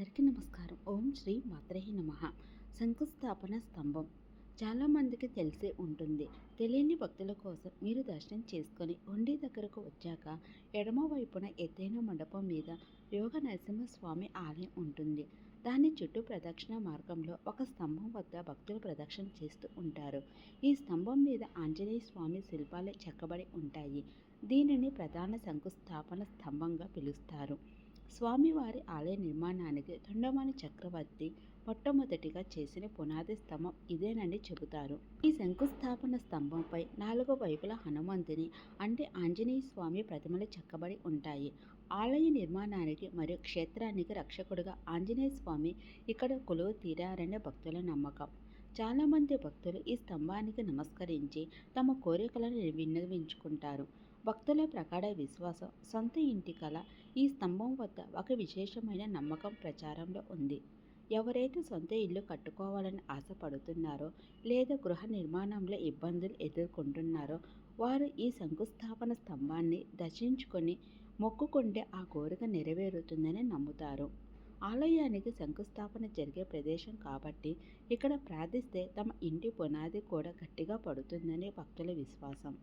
అందరికీ నమస్కారం. ఓం శ్రీ మాత్రే నమః. శంకుస్థాపన స్తంభం చాలామందికి తెలిసే ఉంటుంది. తెలియని భక్తుల కోసం మీరు దర్శనం చేసుకొని హుండీ దగ్గరకు వచ్చాక ఎడమ వైపున ఎత్తైన మండపం మీద యోగ నరసింహస్వామి ఆలయం ఉంటుంది. దాని చుట్టూ ప్రదక్షిణ మార్గంలో ఒక స్తంభం వద్ద భక్తులు ప్రదక్షిణ చేస్తూ ఉంటారు. ఈ స్తంభం మీద ఆంజనేయ స్వామి శిల్పాలు చెక్కబడి ఉంటాయి. దీనిని ప్రధాన శంకుస్థాపన స్తంభంగా పిలుస్తారు. స్వామివారి ఆలయ నిర్మాణానికి తొండమాని చక్రవర్తి మొట్టమొదటిగా చేసిన పునాది స్తంభం ఇదేనని చెబుతారు. ఈ శంకుస్థాపన స్తంభంపై 4 వైపుల హనుమంతుని అంటే ఆంజనేయ స్వామి ప్రతిమలు చెక్కబడి ఉంటాయి. ఆలయ నిర్మాణానికి మరియు క్షేత్రానికి రక్షకుడుగా ఆంజనేయ స్వామి ఇక్కడ కొలువు తీరారనే భక్తుల నమ్మకం. చాలామంది భక్తులు ఈ స్తంభానికి నమస్కరించి తమ కోరికలను విన్నవించుకుంటారు. భక్తుల ప్రగాఢ విశ్వాసం, సొంత ఇంటి కల ఈ స్తంభం వద్ద ఒక విశేషమైన నమ్మకం ప్రచారంలో ఉంది. ఎవరైతే సొంత ఇల్లు కట్టుకోవాలని ఆశపడుతున్నారో లేదా గృహ నిర్మాణంలో ఇబ్బందులు ఎదుర్కొంటున్నారో వారు ఈ శంకుస్థాపన స్తంభాన్ని దర్శించుకొని మొక్కుకుంటే ఆ కోరిక నెరవేరుతుందని నమ్ముతారు. ఆలయానికి శంకుస్థాపన జరిగే ప్రదేశం కాబట్టి ఇక్కడ ప్రార్థిస్తే తమ ఇంటి పునాది కూడా గట్టిగా పడుతుందని భక్తుల విశ్వాసం.